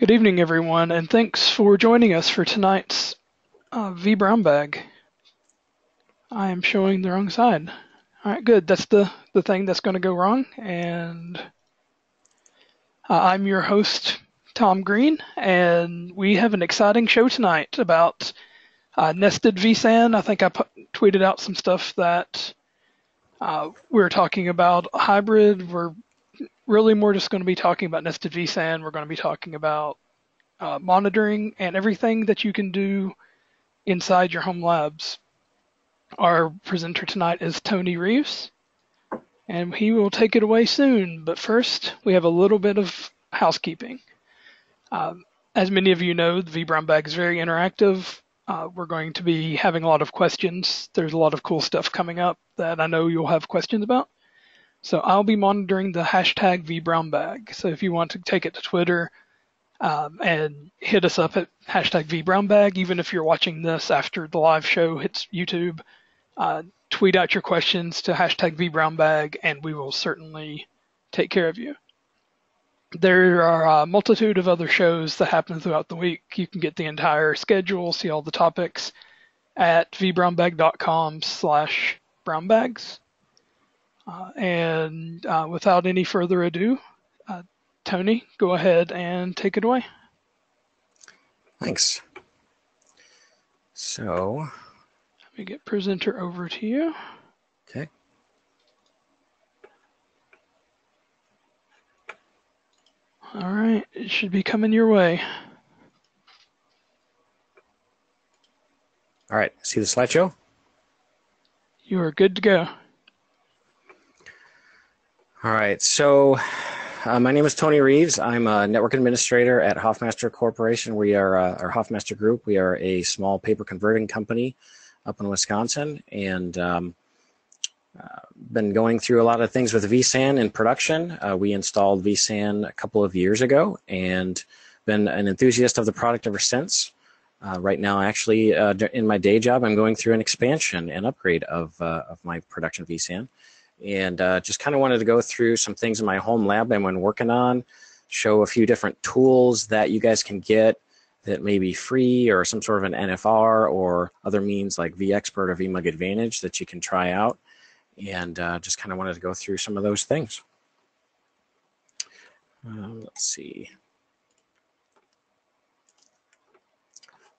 Good evening, everyone, and thanks for joining us for tonight's vBrownBag. I am showing the wrong side. All right, good. That's the thing that's going to go wrong. And I'm your host, Tom Green, and we have an exciting show tonight about nested vSAN. I think I tweeted out some stuff that we're talking about hybrid. We're really more just going to be talking about nested vSAN. We're going to be talking about monitoring and everything that you can do inside your home labs. Our presenter tonight is Tony Reeves, and he will take it away soon. But first, we have a little bit of housekeeping. As many of you know, the vBrownBag is very interactive. We're going to be having a lot of questions. There's a lot of cool stuff coming up that I know you'll have questions about. So I'll be monitoring the hashtag vBrownBag. So if you want to take it to Twitter and hit us up at hashtag vBrownBag, even if you're watching this after the live show hits YouTube, tweet out your questions to hashtag vBrownBag, and we will certainly take care of you. There are a multitude of other shows that happen throughout the week. You can get the entire schedule, see all the topics at vBrownBag.com/brownbags. And without any further ado, Tony, go ahead and take it away. Thanks. So, let me get presenter over to you. Okay. All right, it should be coming your way. All right, see the slideshow? You are good to go. All right, so my name is Tony Reeves. I'm a network administrator at Hoffmaster Corporation. We are, our Hoffmaster Group, we are a small paper converting company up in Wisconsin, and been going through a lot of things with vSAN in production. We installed vSAN a couple of years ago and been an enthusiast of the product ever since. Right now, actually, in my day job, I'm going through an expansion and upgrade of my production vSAN. And just kind of wanted to go through some things in my home lab I've been working on, show a few different tools that you guys can get that may be free or some sort of an NFR or other means like vExpert or vMug Advantage that you can try out. And just kind of wanted to go through some of those things. Let's see.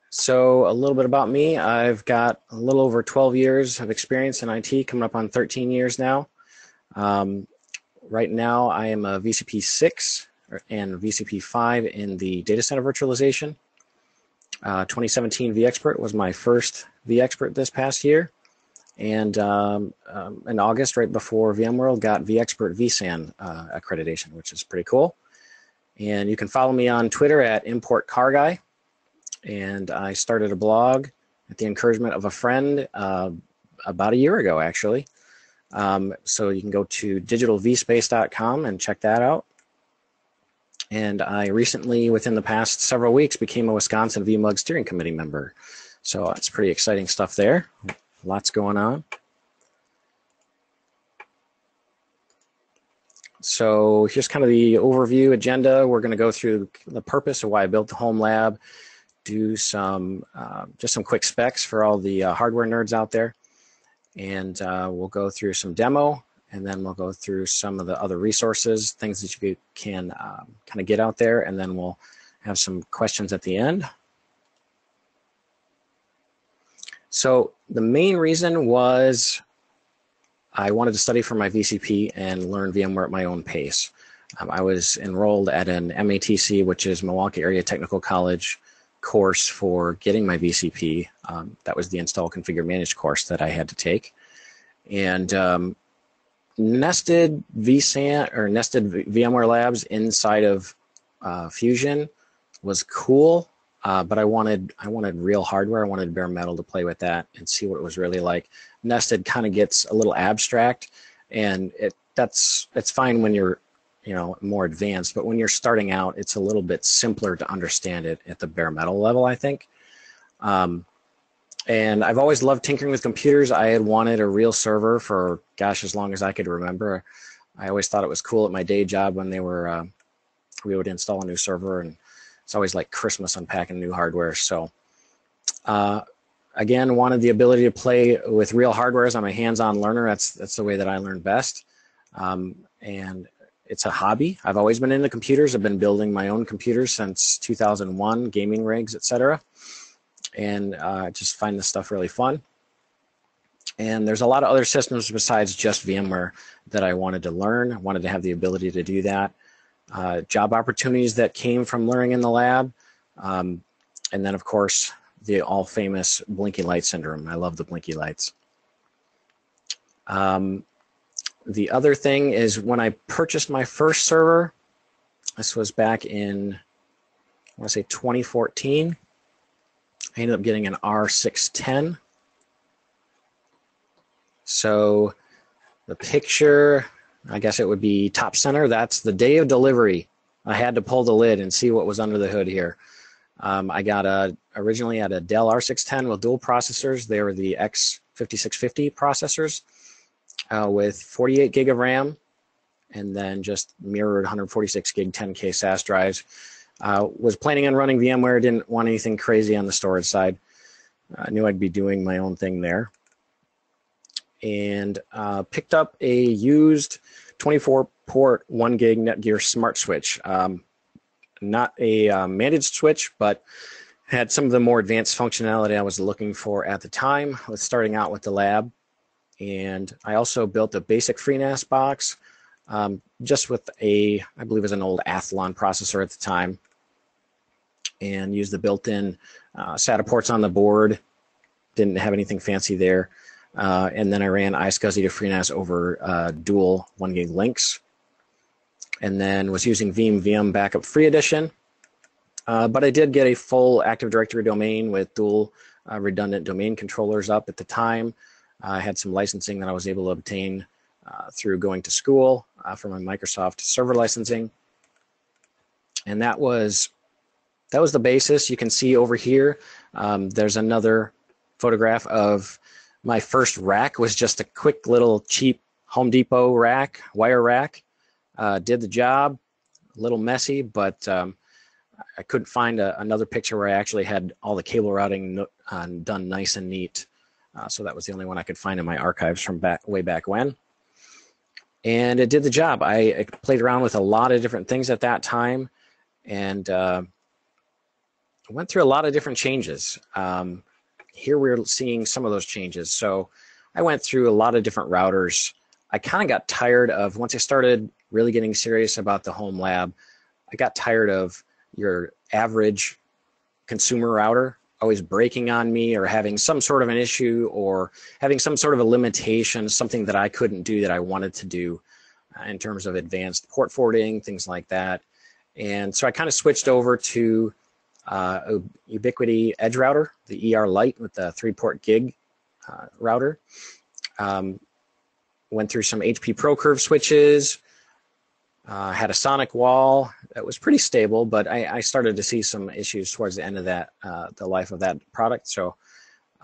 So a little bit about me. I've got a little over 12 years of experience in IT, coming up on 13 years now. Right now, I am a VCP 6 and VCP 5 in the data center virtualization. 2017 vExpert was my first vExpert this past year. And in August, right before VMworld, got vExpert vSAN accreditation, which is pretty cool. And you can follow me on Twitter at ImportCarGuy. And I started a blog at the encouragement of a friend about a year ago, actually. So you can go to digitalvspace.com and check that out. And I recently, within the past several weeks, became a Wisconsin vMug steering committee member. So it's pretty exciting stuff there. Lots going on. So here's kind of the overview agenda. We're going to go through the purpose of why I built the home lab, do some just some quick specs for all the hardware nerds out there, and we'll go through some demo, and then we'll go through some of the other resources, things that you can kind of get out there, and then we'll have some questions at the end. So the main reason was I wanted to study for my VCP and learn VMware at my own pace. I was enrolled at an MATC, which is Milwaukee Area Technical College course for getting my VCP. That was the Install, Configure, Manage course that I had to take. And nested vSAN or nested VMware labs inside of Fusion was cool. But I wanted real hardware. I wanted bare metal to play with that and see what it was really like. Nested kind of gets a little abstract, and it's fine when you're more advanced. But when you're starting out, it's a little bit simpler to understand it at the bare metal level, I think. And I've always loved tinkering with computers. I had wanted a real server for gosh, as long as I could remember. I always thought it was cool at my day job when they were we would install a new server and it's always like Christmas unpacking new hardware. So again, wanted the ability to play with real hardware, as I'm a hands-on learner. That's the way that I learn best. And it's a hobby. I've always been into computers. I've been building my own computers since 2001, gaming rigs, etc. And just find this stuff really fun. And there's a lot of other systems besides just VMware that I wanted to learn. I wanted to have the ability to do that. Job opportunities that came from learning in the lab. And then, of course, the all-famous blinky light syndrome. I love the blinky lights. The other thing is when I purchased my first server, this was back in, I want to say 2014, I ended up getting an R610. So the picture, I guess it would be top center. That's the day of delivery. I had to pull the lid and see what was under the hood here. I got originally had a Dell R610 with dual processors. They were the X5650 processors with 48 gig of RAM, and then just mirrored 146 gig 10K SAS drives. Was planning on running VMware, didn't want anything crazy on the storage side. I knew I'd be doing my own thing there. And picked up a used 24-port 1 gig Netgear smart switch. Not a managed switch, but had some of the more advanced functionality I was looking for at the time. I was starting out with the lab. And I also built a basic FreeNAS box, just with I believe it was an old Athlon processor at the time, and used the built-in SATA ports on the board. Didn't have anything fancy there. And then I ran iSCSI to FreeNAS over dual 1 gig links. And then was using Veeam VM Backup Free Edition. But I did get a full Active Directory domain with dual redundant domain controllers up at the time. I had some licensing that I was able to obtain through going to school for my Microsoft server licensing. And that was the basis. You can see over here, there's another photograph of my first rack. Was just a quick little cheap Home Depot rack, wire rack. Did the job, a little messy, but I couldn't find another picture where I actually had all the cable routing done nice and neat. So that was the only one I could find in my archives from way back when. And it did the job. I played around with a lot of different things at that time, and went through a lot of different changes. Here we're seeing some of those changes. So I went through a lot of different routers. I kind of got tired of, once I started really getting serious about the Homelab, I got tired of your average consumer router always breaking on me or having some sort of an issue or having some sort of a limitation, something that I couldn't do that I wanted to do in terms of advanced port forwarding, things like that. And so I kind of switched over to a Ubiquiti Edge router, the ER Lite with the 3-port gig router. Went through some HP ProCurve switches, had a sonic wall that was pretty stable, but I started to see some issues towards the end of that, the life of that product. So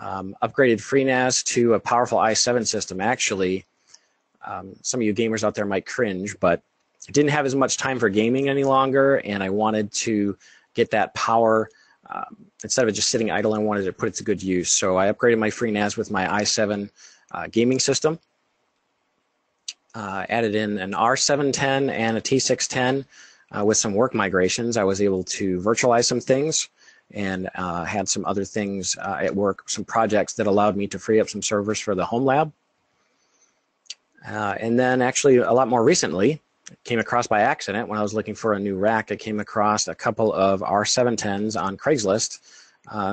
upgraded FreeNAS to a powerful i7 system. Actually, some of you gamers out there might cringe, but I didn't have as much time for gaming any longer, and I wanted to get that power. Instead of just sitting idle, I wanted to put it to good use. So I upgraded my FreeNAS with my i7 gaming system. Added in an R710 and a T610 with some work migrations. I was able to virtualize some things and had some other things at work, some projects that allowed me to free up some servers for the Homelab. And then actually a lot more recently, came across by accident when I was looking for a new rack. I came across a couple of R710s on Craigslist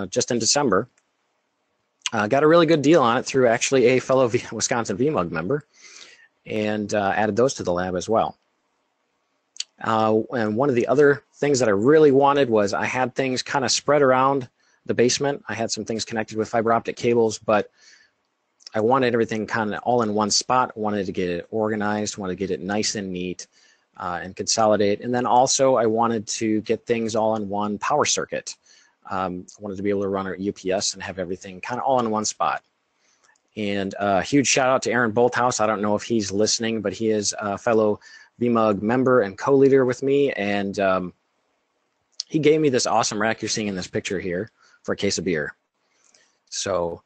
just in December. Got a really good deal on it through actually a fellow Wisconsin VMUG member, and added those to the lab as well. And one of the other things that I really wanted was I had things kind of spread around the basement. I had some things connected with fiber optic cables, but I wanted everything kind of all in one spot. I wanted to get it organized, wanted to get it nice and neat and consolidate. And then also I wanted to get things all in one power circuit. I wanted to be able to run our UPS and have everything kind of all in one spot. And a huge shout out to Aaron Bolthouse. I don't know if he's listening, but he is a fellow VMUG member and co-leader with me. And he gave me this awesome rack you're seeing in this picture here for a case of beer. So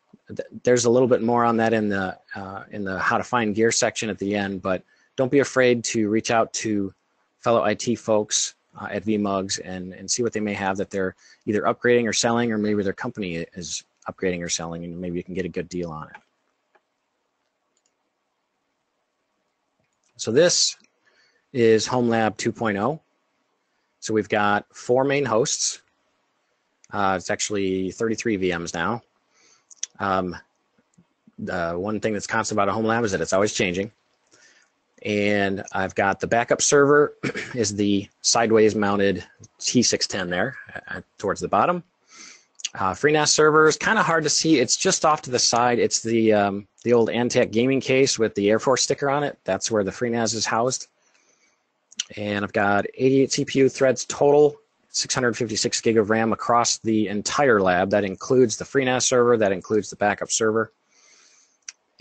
there's a little bit more on that in the how to find gear section at the end, but don't be afraid to reach out to fellow IT folks at vMugs and see what they may have that they're either upgrading or selling, or maybe their company is upgrading or selling, and maybe you can get a good deal on it. So this is Homelab 2.0. So we've got 4 main hosts. It's actually 33 VMs now. The one thing that's constant about a Homelab is that it's always changing. And I've got the backup server is the sideways mounted T610 there towards the bottom. FreeNAS server is kind of hard to see. It's just off to the side. It's the old Antec gaming case with the Air Force sticker on it. That's where the FreeNAS is housed. And I've got 88 CPU threads total, 656 gig of RAM across the entire lab. That includes the FreeNAS server. That includes the backup server.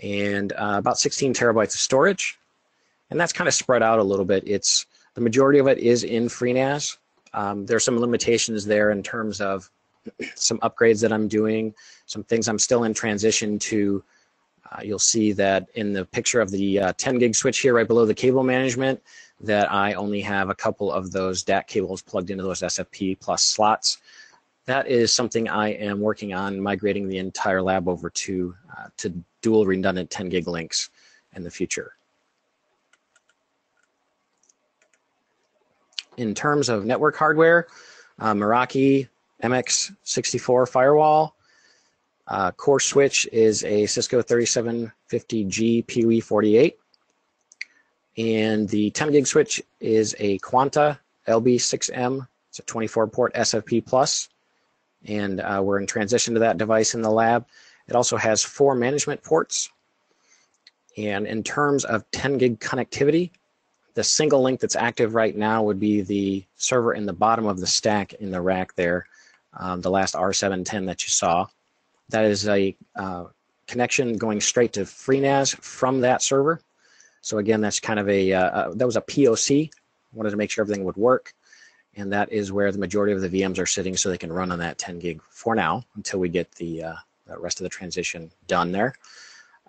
And about 16 terabytes of storage. And that's kind of spread out a little bit. The majority of it is in FreeNAS. There are some limitations there in terms of some upgrades that I'm doing, some things I'm still in transition to. You'll see that in the picture of the 10 gig switch here right below the cable management, that I only have a couple of those DAC cables plugged into those SFP plus slots. That is something I am working on, migrating the entire lab over to dual redundant 10 gig links in the future. In terms of network hardware, Meraki MX64 firewall. Core switch is a Cisco 3750G PoE48. And the 10 gig switch is a Quanta LB6M. It's a 24 port SFP plus. And we're in transition to that device in the lab. It also has 4 management ports. And in terms of 10 gig connectivity, the single link that's active right now would be the server in the bottom of the stack in the rack there, the last R710 that you saw. That is a connection going straight to FreeNAS from that server. So again, that's kind of that was a POC. Wanted to make sure everything would work. And that is where the majority of the VMs are sitting, so they can run on that 10 gig for now until we get the rest of the transition done there.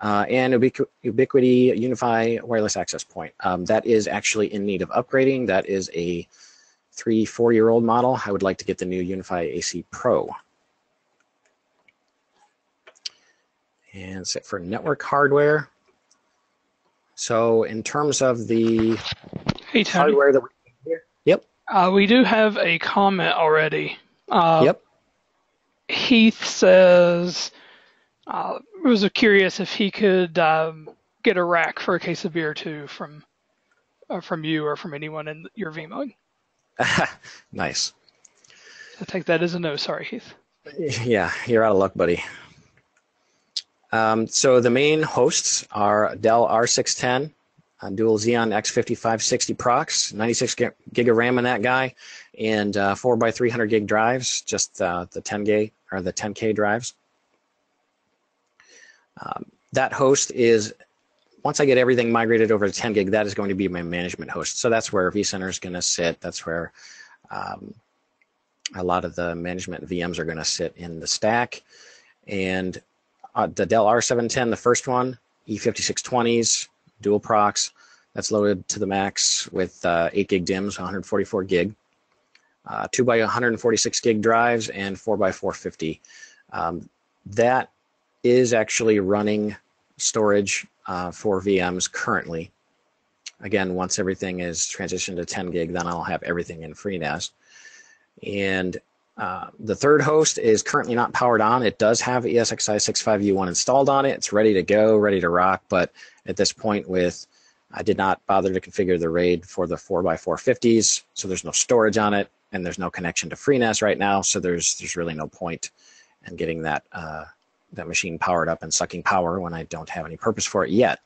And Ubiquiti Unify Wireless Access Point. That is actually in need of upgrading. That is a 3-4-year-old model. I would like to get the new Unify AC Pro. And that's it for network hardware. So in terms of the hardware that we have here, yep. We do have a comment already. Yep. Heath says, was curious if he could get a rack for a case of beer too from you or from anyone in your vMug. Nice. I take that as a no. Sorry, Heath. Yeah, you're out of luck, buddy. So the main hosts are Dell R610, dual Xeon X5560 procs, 96 gig of RAM in that guy, and 4x300 gig drives, just the 10 gig or the 10K drives. That host is, once I get everything migrated over to 10 gig, that is going to be my management host. So that's where vCenter is going to sit. That's where a lot of the management VMs are going to sit in the stack. And the Dell R710, the first one, E5620s, dual procs, that's loaded to the max with 8 gig DIMMs, 144 gig, 2x146 gig drives, and 4x450. That is actually running storage for VMs currently. Again, once everything is transitioned to 10 gig, then I'll have everything in FreeNAS. And the third host is currently not powered on. It does have ESXi 65U1 installed on it. It's ready to go, ready to rock. But at this point, I did not bother to configure the RAID for the 4x450s, so there's no storage on it, and there's no connection to FreeNAS right now. So there's really no point in getting that machine powered up and sucking power when I don't have any purpose for it yet.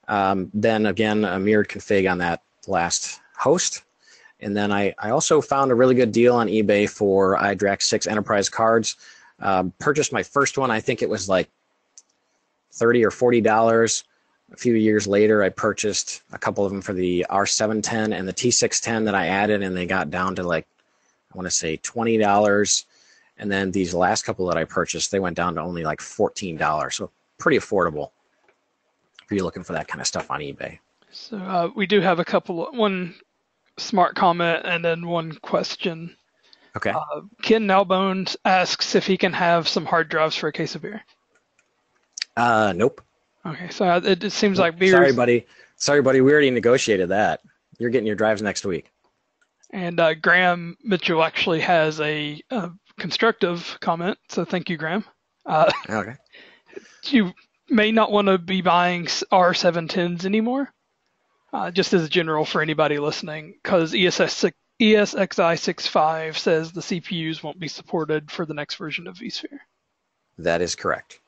Then again, a mirrored config on that last host. And then I also found a really good deal on eBay for iDRAC 6 enterprise cards. Purchased my first one. I think it was like $30 or $40. A few years later, I purchased a couple of them for the R710 and the T610 that I added, and they got down to like I want to say $20. And then these last couple that I purchased, they went down to only like $14. So pretty affordable if you're looking for that kind of stuff on eBay. So we do have one smart comment and then one question. Okay. Ken Nalbone asks if he can have some hard drives for a case of beer. Nope. Okay, so it seems like beer. Sorry, buddy. We already negotiated that. You're getting your drives next week. And Graham Mitchell actually has a constructive comment, so thank you, Graham. Okay. You may not want to be buying R710s anymore, just as a general for anybody listening, because ESXi 6.5 says the CPUs won't be supported for the next version of vSphere. That is correct.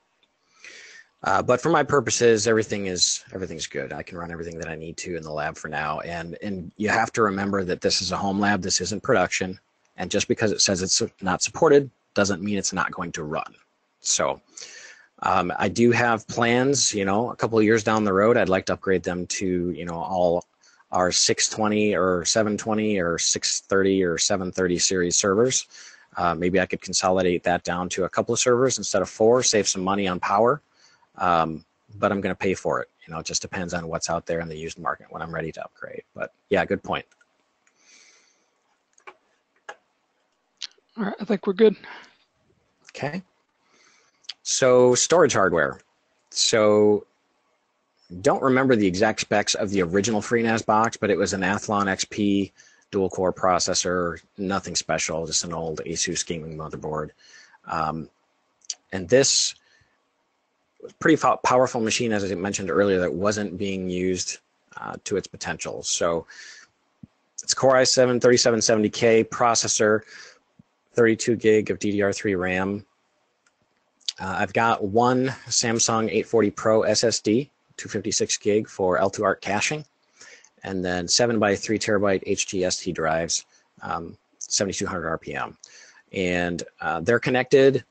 But for my purposes, everything's good. I can run everything that I need to in the lab for now. And you have to remember that this is a home lab. This isn't production. And just because it says it's not supported doesn't mean it's not going to run. So I do have plans, a couple of years down the road. I'd like to upgrade them to, all our 620 or 720 or 630 or 730 series servers. Maybe I could consolidate that down to a couple of servers instead of 4, save some money on power. But I'm going to pay for it. It just depends on what's out there in the used market when I'm ready to upgrade. But yeah, good point. All right, I think we're good. Okay. So storage hardware. So don't remember the exact specs of the original FreeNAS box, but it was an Athlon XP dual core processor, nothing special, just an old Asus gaming motherboard. And this pretty powerful machine, as I mentioned earlier, that wasn't being used to its potential. So it's Core i7 3770K processor, 32 gig of DDR3 RAM. I've got one Samsung 840 Pro SSD, 256 gig for L2ARC caching, and then 7 by 3 terabyte HGST drives, 7200 RPM. And they're connected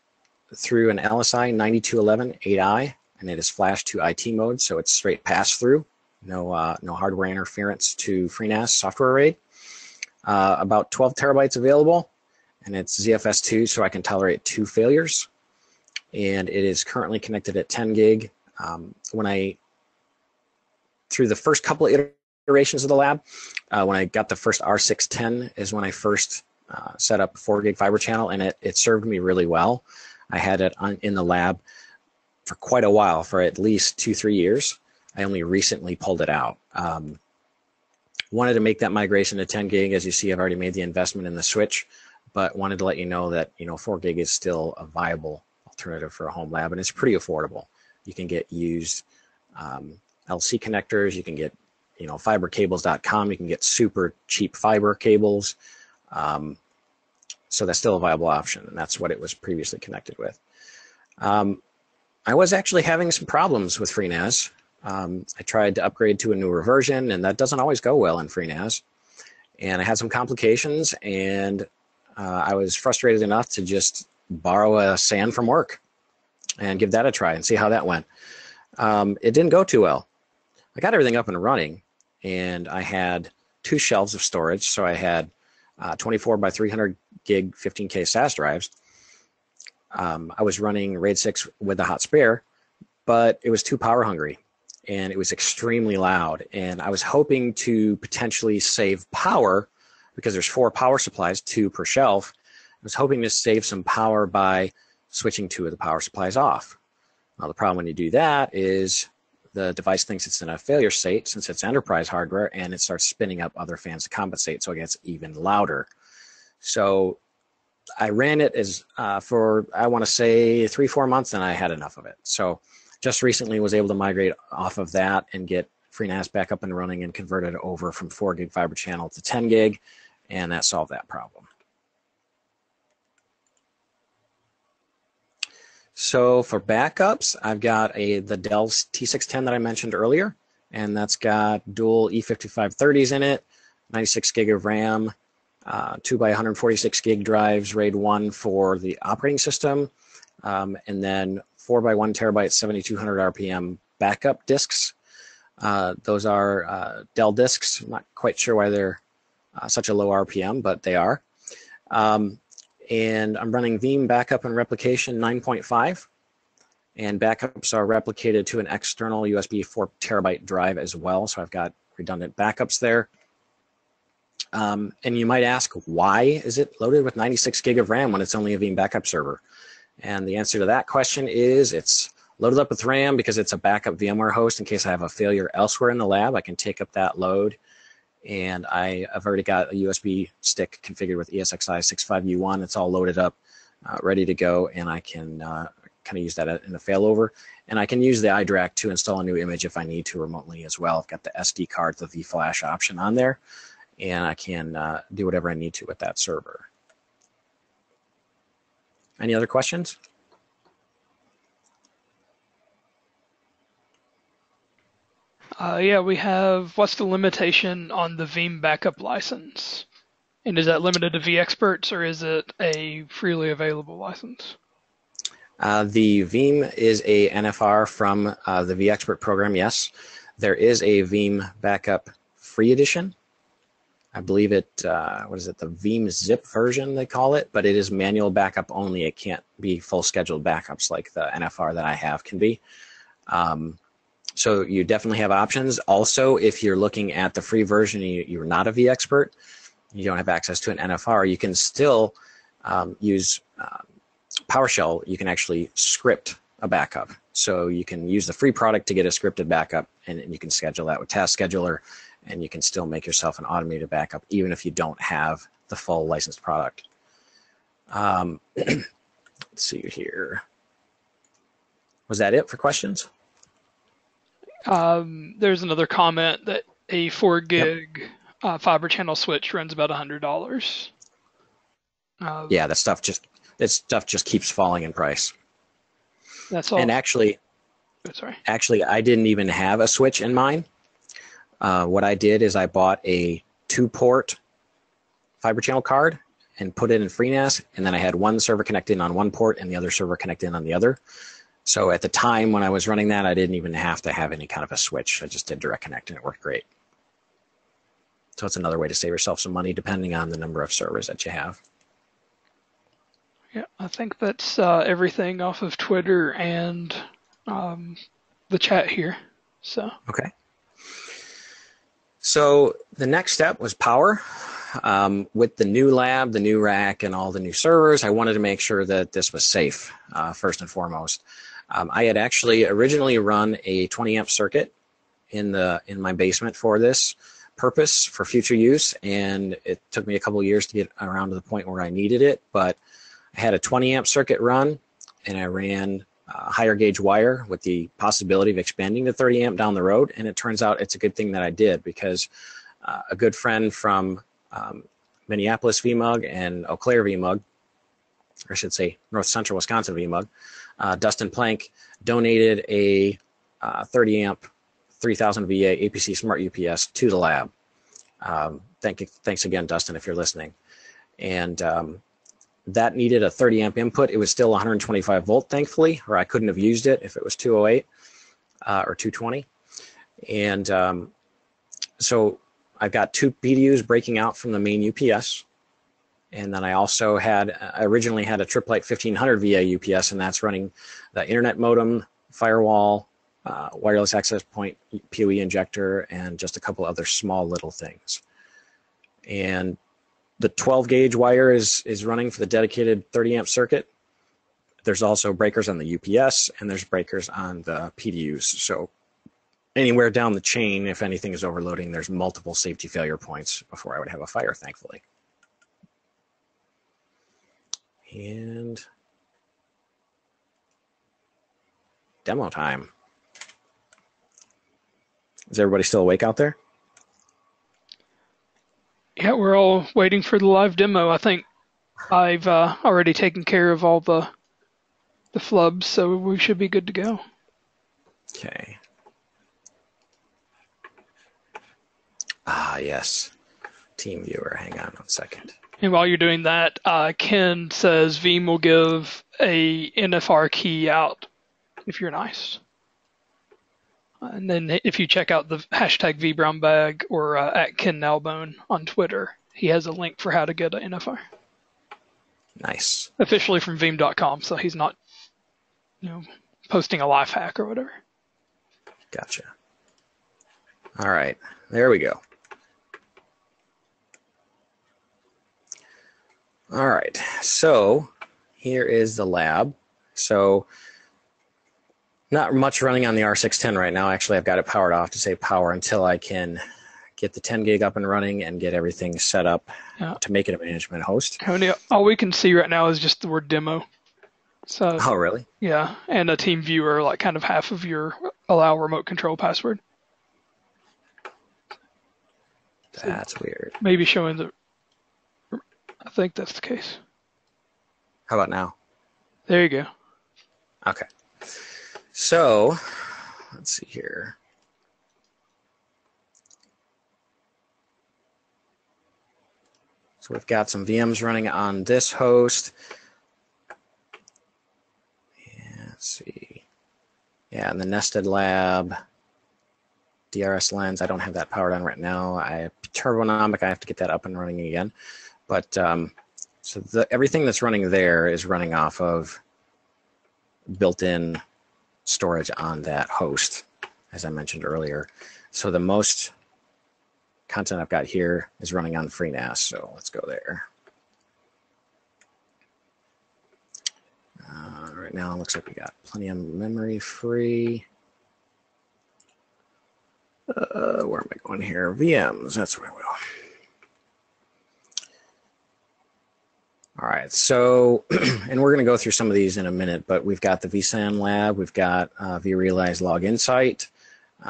through an LSI 9211 8i, and it is flashed to IT mode, so it's straight pass-through, no hardware interference to FreeNAS software RAID. About 12 terabytes available, and it's ZFS2, so I can tolerate 2 failures. And it is currently connected at 10 gig. Through the first couple of iterations of the lab, when I got the first R610 is when I first set up 4 gig fiber channel, and it served me really well. I had it in the lab for quite a while, for at least 2-3 years. I only recently pulled it out. Wanted to make that migration to 10 gig. As you see, I've already made the investment in the switch, but wanted to let you know that 4 gig is still a viable alternative for a home lab, and it's pretty affordable. You can get used LC connectors. You can get fibercables.com. You can get super cheap fiber cables. So that's still a viable option, and that's what it was previously connected with. I was actually having some problems with FreeNAS. I tried to upgrade to a newer version, and that doesn't always go well in FreeNAS. And I had some complications, and I was frustrated enough to just borrow a SAN from work and give that a try and see how that went. It didn't go too well. I got everything up and running, and I had 2 shelves of storage. So I had 24 by 300 gig 15K SAS drives. I was running RAID 6 with a hot spare, but it was too power hungry, and it was extremely loud. And I was hoping to potentially save power because there's 4 power supplies, 2 per shelf. I was hoping to save some power by switching 2 of the power supplies off. Now, the problem when you do that is the device thinks it's in a failure state since it's enterprise hardware, and it starts spinning up other fans to compensate, so it gets even louder. So I ran it for, I want to say, 3-4 months, and I had enough of it. So just recently was able to migrate off of that and get FreeNAS back up and running and convert it over from 4 gig fiber channel to 10 gig, and that solved that problem. So for backups, I've got the Dell T610 that I mentioned earlier, and that's got dual E5530s in it, 96 gig of RAM, 2 by 146 gig drives, RAID 1 for the operating system, and then 4 by 1 terabyte 7200 RPM backup disks. Those are Dell disks. I'm not quite sure why they're such a low RPM, but they are. And I'm running Veeam Backup and Replication 9.5. And backups are replicated to an external USB 4 terabyte drive as well. So I've got redundant backups there. And you might ask, why is it loaded with 96 gig of RAM when it's only a Veeam backup server? And the answer to that question is it's loaded up with RAM because it's a backup VMware host in case I have a failure elsewhere in the lab. I can take up that load. And I've already got a USB stick configured with ESXi 65U1. It's all loaded up, ready to go, and I can kind of use that in a failover. And I can use the iDRAC to install a new image if I need to remotely as well. I've got the SD card, the vFlash option on there, and I can do whatever I need to with that server. Any other questions? Yeah, we have, what's the limitation on the Veeam backup license? And is that limited to vExperts, or is it a freely available license? The Veeam is a NFR from the vExpert program, yes. There is a Veeam Backup Free Edition. I believe it, what is it, the Veeam Zip version they call it, but it is manual backup only. It can't be full scheduled backups like the NFR that I have can be. So you definitely have options. Also, if you're looking at the free version and you're not a vExpert, you don't have access to an NFR, you can still use PowerShell. You can actually script a backup. So you can use the free product to get a scripted backup, and you can schedule that with Task Scheduler, and you can still make yourself an automated backup even if you don't have the full licensed product. Let's see here. Was that it for questions? There's another comment that a 4 gig fiber channel switch runs about $100. Yeah, that stuff just keeps falling in price. That's all. And actually, I didn't even have a switch in mine. What I did is I bought a 2-port fiber channel card and put it in FreeNAS, and then I had one server connected on one port and the other server connected on the other. So at the time when I was running that, I didn't even have to have any kind of a switch. I just did direct connect, and it worked great. So it's another way to save yourself some money depending on the number of servers that you have. Yeah, I think that's everything off of Twitter and the chat here. So okay. So the next step was power. With the new lab, the new rack, and all the new servers, I wanted to make sure that this was safe, first and foremost. I had actually originally run a 20 amp circuit in my basement for this purpose for future use, and it took me a couple of years to get around to the point where I needed it, but I had a 20 amp circuit run, and I ran higher gauge wire with the possibility of expanding to 30 amp down the road, and it turns out it's a good thing that I did, because a good friend from Minneapolis VMUG and Eau Claire VMUG, or I should say North Central Wisconsin VMUG, Dustin Plank donated a 30 amp 3000 VA APC Smart UPS to the lab. Thanks again, Dustin, if you're listening. And that needed a 30 amp input. It was still 125 volt, thankfully, or I couldn't have used it if it was 208 or 220. And so I've got 2 PDUs breaking out from the main UPS. And then I also originally had a Triplite 1500 VA UPS, and that's running the internet modem, firewall, wireless access point, PoE injector, and just a couple other small little things. And the 12 gauge wire is running for the dedicated 30 amp circuit. There's also breakers on the UPS, and there's breakers on the PDUs. So anywhere down the chain, if anything is overloading, there's multiple safety failure points before I would have a fire, thankfully. And demo time. Is everybody still awake out there? yeah, we're all waiting for the live demo. I think I've already taken care of all the flubs, so we should be good to go. Okay. Ah, yes. Team viewer. Hang on 1 second. And while you're doing that, Ken says Veeam will give a NFR key out if you're nice. And then if you check out the hashtag vBrownBag or at Ken Nalbone on Twitter, he has a link for how to get an NFR. Nice. officially from Veeam.com, so he's not, posting a life hack or whatever. Gotcha. All right, there we go. All right, so here is the lab. So not much running on the R610 right now. Actually, I've got it powered off to save power until I can get the 10 gig up and running and get everything set up to make it a management host. Tony, all we can see right now is just the word demo. So, oh, really? Yeah, and a team viewer, like kind of half of your allow remote control password. That's so weird. Maybe showing the, I think that's the case. How about now? There you go. Okay. So, let's see here. So we've got some VMs running on this host. Yeah, let's see. Yeah, and the nested lab, DRS lens. I don't have that powered on right now. I have Turbonomic. I have to get that up and running again. But so everything that's running there is running off of built-in storage on that host, as I mentioned earlier. So the most content I've got here is running on FreeNAS, so let's go there. Right now it looks like we got plenty of memory free. Where am I going here? VMs, that's where I will. All right, so, and we're going to go through some of these in a minute, but we've got the vSAN lab, we've got vRealize Log Insight,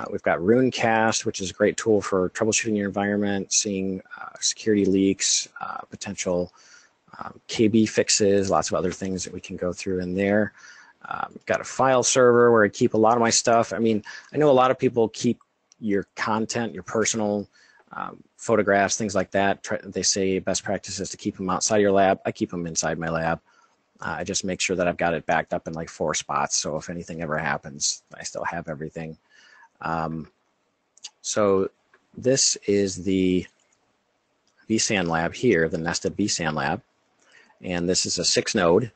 we've got Runecast, which is a great tool for troubleshooting your environment, seeing security leaks, potential KB fixes, lots of other things that we can go through in there. We've got a file server where I keep a lot of my stuff. I mean, I know a lot of people keep your content, your personal photographs, things like that. They say best practice is to keep them outside your lab. I keep them inside my lab. I just make sure that I've got it backed up in like 4 spots. So if anything ever happens, I still have everything. So this is the vSAN lab here, the nested vSAN lab. And this is a 6-node.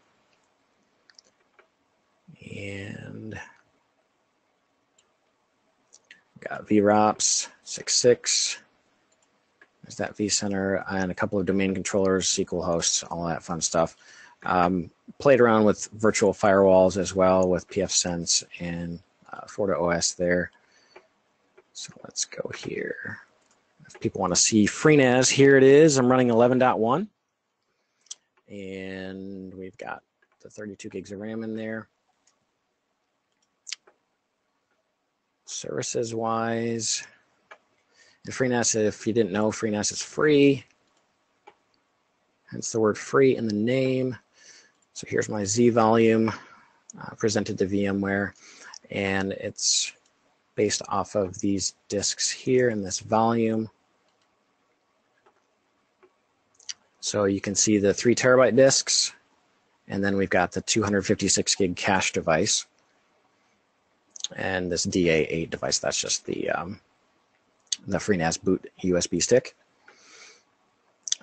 And got VROPS 6.6. There's that vCenter and a couple of domain controllers, SQL hosts, all that fun stuff. Played around with virtual firewalls as well with pfSense and FortiOS there. So let's go here. If people want to see FreeNAS, here it is. I'm running 11.1. And we've got the 32 gigs of RAM in there. Services-wise, and FreeNAS, if you didn't know, FreeNAS is free. Hence the word free in the name. So here's my Z volume presented to VMware, and it's based off of these disks here in this volume. So you can see the 3 terabyte disks, and then we've got the 256 gig cache device. And this DA8 device, that's just the FreeNAS boot USB stick.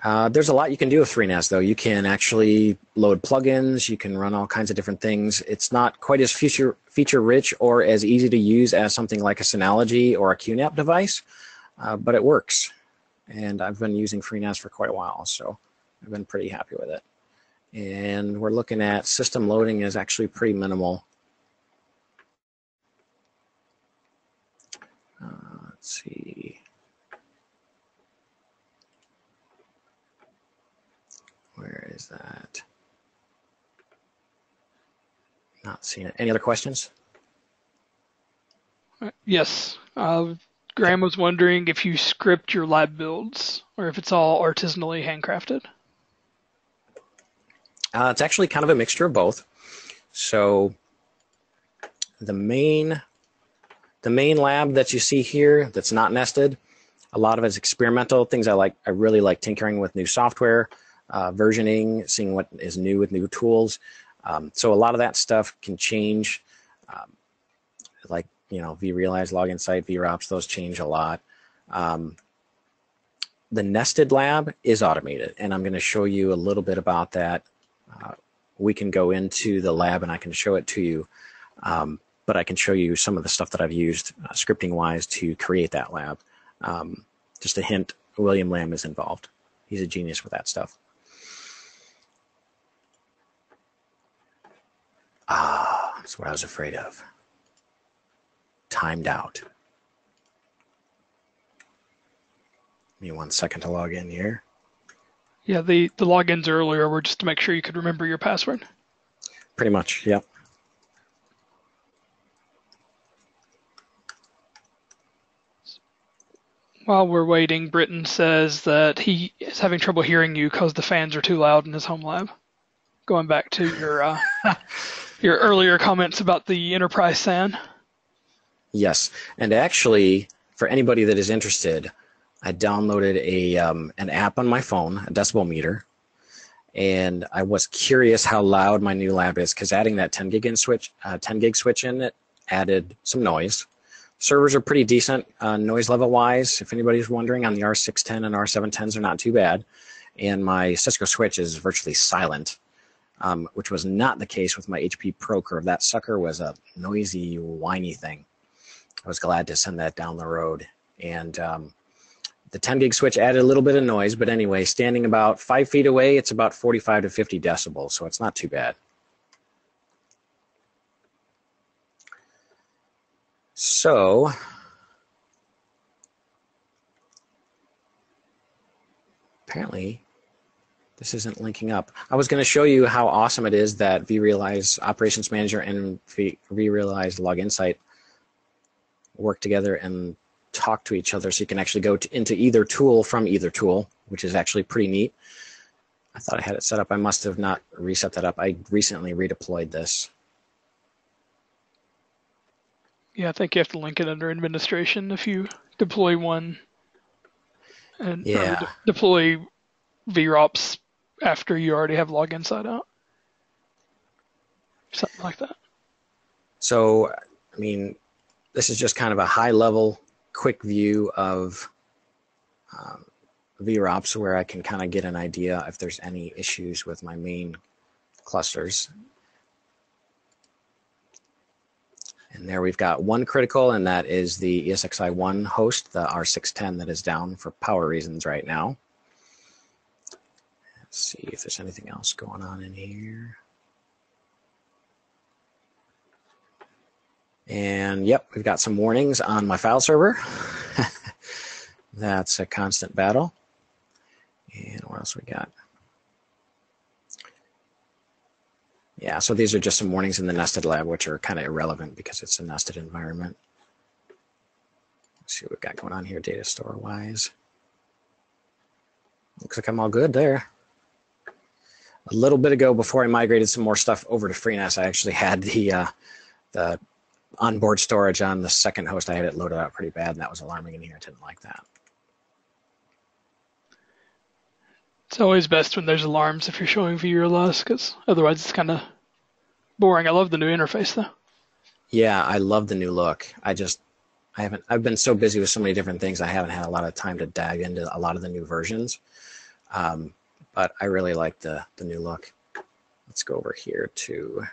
There's a lot you can do with FreeNAS, though. You can actually load plugins. You can run all kinds of different things. It's not quite as feature-rich or as easy to use as something like a Synology or a QNAP device, but it works. And I've been using FreeNAS for quite a while, so I've been pretty happy with it. And we're looking at system loading is actually pretty minimal. Let's see. Where is that? Not seeing it. Any other questions? Yes. Graham was wondering if you script your lab builds or if it's all artisanally handcrafted. It's actually kind of a mixture of both. So the main lab that you see here that's not nested, a lot of it is experimental things. I really like tinkering with new software, versioning, seeing what is new with new tools. So a lot of that stuff can change, like, vRealize, Log Insight, VROPS, those change a lot. The nested lab is automated, and I'm going to show you a little bit about that we can go into the lab and I can show it to you. But I can show you some of the stuff that I've used scripting-wise to create that lab. Just a hint, William Lamb is involved. He's a genius with that stuff. That's what I was afraid of. Timed out. Give me 1 second to log in here. Yeah, the logins earlier were just to make sure you could remember your password. Pretty much, yep. While we're waiting, Britton says that he is having trouble hearing you because the fans are too loud in his home lab. Going back to your your earlier comments about the enterprise SAN. Yes, and actually, for anybody that is interested, I downloaded an app on my phone, a decibel meter, and I was curious how loud my new lab is because adding that 10 gig switch in it added some noise. Servers are pretty decent noise level wise. If anybody's wondering, on the R610 and R710s are not too bad. And my Cisco switch is virtually silent, which was not the case with my HP Pro Curve. That sucker was a noisy, whiny thing. I was glad to send that down the road. And the 10 gig switch added a little bit of noise, but anyway, standing about 5 feet away, it's about 45 to 50 decibels, so it's not too bad. So, apparently, this isn't linking up. I was going to show you how awesome it is that vRealize Operations Manager and vRealize Log Insight work together and talk to each other so you can actually go into either tool from either tool, which is actually pretty neat. I thought I had it set up. I must have not reset that up. I recently redeployed this. Yeah, I think you have to link it under administration if you deploy one and deploy VROPS after you already have log inside out. Something like that. So, I mean, this is just kind of a high level, quick view of VROPS where I can kind of get an idea if there's any issues with my main clusters. And there we've got one critical, and that is the ESXi1 host, the R610 that is down for power reasons right now. Let's see if there's anything else going on in here. And yep, we've got some warnings on my file server. That's a constant battle. And what else we got? Yeah, so these are just some warnings in the nested lab, which are kind of irrelevant because it's a nested environment. Let's see what we've got going on here data store wise. Looks like I'm all good there. A little bit ago, before I migrated some more stuff over to FreeNAS, I actually had the onboard storage on the second host. I had it loaded out pretty bad, and that was alarming in here. I didn't like that. It's always best when there's alarms if you're showing vRealize, because otherwise it's kind of boring. I love the new interface though. Yeah, I love the new look. I've been so busy with so many different things, I haven't had a lot of time to dive into a lot of the new versions. But I really like the new look. Let's go over here to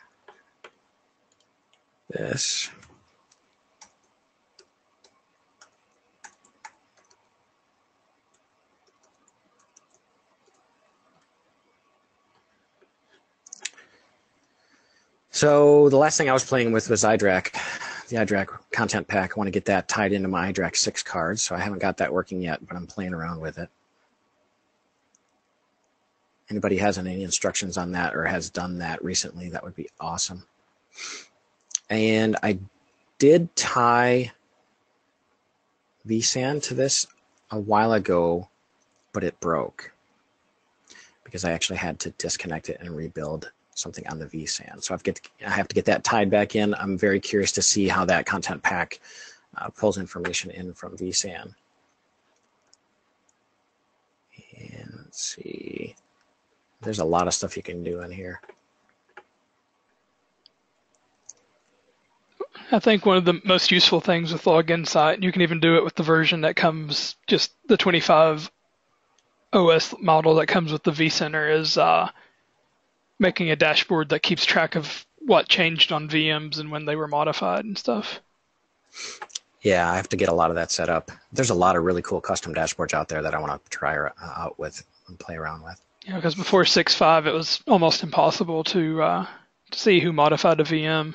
this. So the last thing I was playing with was iDRAC, the iDRAC content pack. I want to get that tied into my iDRAC 6 cards, so I haven't got that working yet, but I'm playing around with it. Anybody has any instructions on that or has done that recently, that would be awesome. And I did tie vSAN to this a while ago, but it broke because I actually had to disconnect it and rebuild something on the vSAN. So I have to get that tied back in. I'm very curious to see how that content pack pulls information in from vSAN. And let's see. There's a lot of stuff you can do in here. I think one of the most useful things with Log Insight, and you can even do it with the version that comes, just the 25 OS model that comes with the vCenter, is making a dashboard that keeps track of what changed on VMs and when they were modified and stuff. Yeah, I have to get a lot of that set up. There's a lot of really cool custom dashboards out there that I want to try out with and play around with. Yeah, because before 6.5, it was almost impossible to see who modified a VM.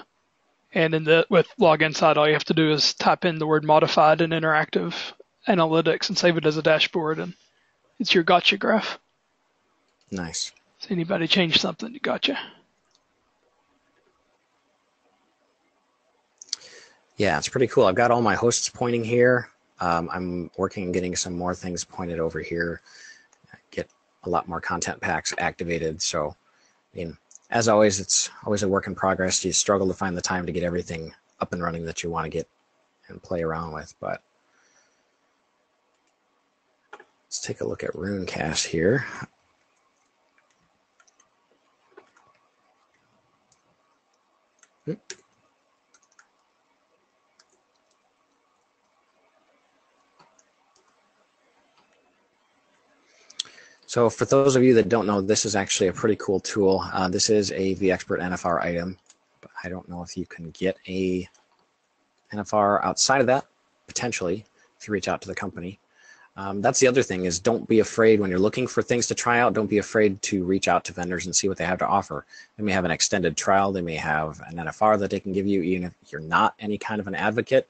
And with Log Insight, all you have to do is type in the word modified in interactive analytics and save it as a dashboard, and it's your gotcha graph. Nice. So anybody change something, you gotcha. Yeah, it's pretty cool. I've got all my hosts pointing here. I'm working on getting some more things pointed over here. Get a lot more content packs activated. So, I mean, as always, it's always a work in progress. You struggle to find the time to get everything up and running that you want to get and play around with. But let's take a look at Runecast here. So for those of you that don't know, this is actually a pretty cool tool. This is a vExpert NFR item, but I don't know if you can get a NFR outside of that, potentially, if you reach out to the company. That's the other thing is don't be afraid when you're looking for things to try out. Don't be afraid to reach out to vendors and see what they have to offer. They may have an extended trial. They may have an NFR that they can give you, even if you're not any kind of an advocate.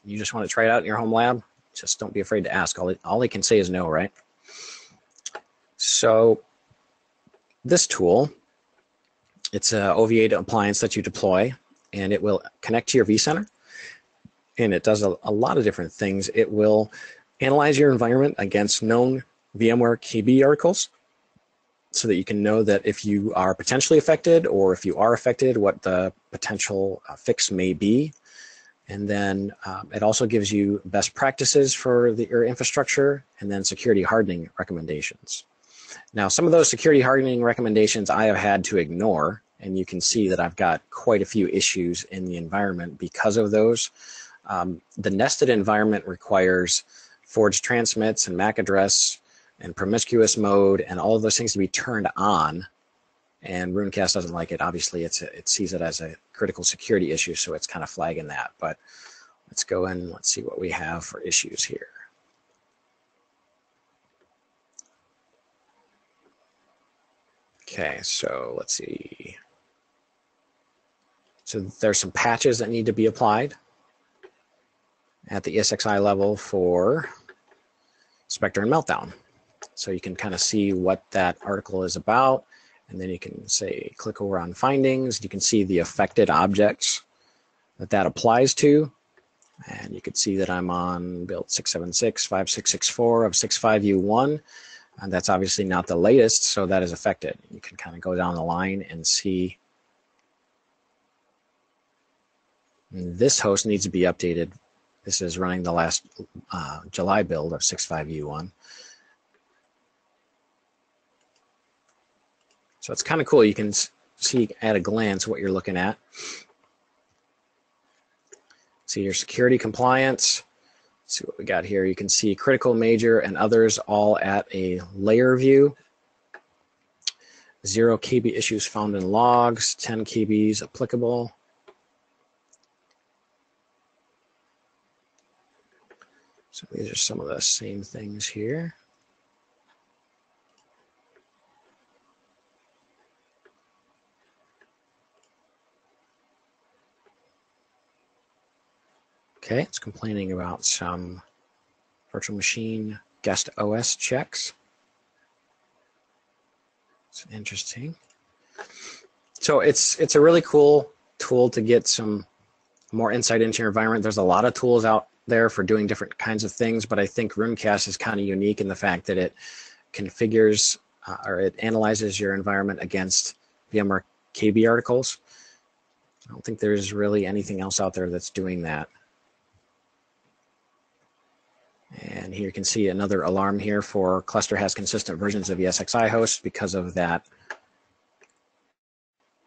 You just want to try it out in your home lab. Just don't be afraid to ask. All they can say is no, right? So this tool, it's an OVA appliance that you deploy, and it will connect to your vCenter, and it does a lot of different things. It will analyze your environment against known VMware KB articles so that you can know that if you are potentially affected or if you are affected, what the potential fix may be. And then it also gives you best practices for your infrastructure and then security hardening recommendations. Now, some of those security hardening recommendations I have had to ignore, and you can see that I've got quite a few issues in the environment because of those. The nested environment requires forged transmits and MAC address and promiscuous mode and all of those things to be turned on, and Runecast doesn't like it. Obviously, it sees it as a critical security issue, so it's kind of flagging that. But let's go in and let's see what we have for issues here. Okay, so let's see. So there's some patches that need to be applied at the ESXi level for Spectre and Meltdown. So you can kind of see what that article is about, and then you can say, click over on findings. You can see the affected objects that applies to, and you can see that I'm on build 676.5664 of 6.5U1. And that's obviously not the latest, so that is affected. You can kind of go down the line and see this host needs to be updated. This is running the last July build of 6.5U1. So it's kind of cool. You can see at a glance what you're looking at. See your security compliance. Let's see what we got here. You can see critical, major, and others all at a layer view. 0 KB issues found in logs, 10 KBs applicable. So these are some of the same things here. Okay, it's complaining about some virtual machine guest OS checks. It's interesting. So it's a really cool tool to get some more insight into your environment. There's a lot of tools out there for doing different kinds of things, but I think Runecast is kind of unique in the fact that it configures or it analyzes your environment against VMware KB articles. I don't think there's really anything else out there that's doing that. And here you can see another alarm here for cluster has consistent versions of ESXi hosts because of that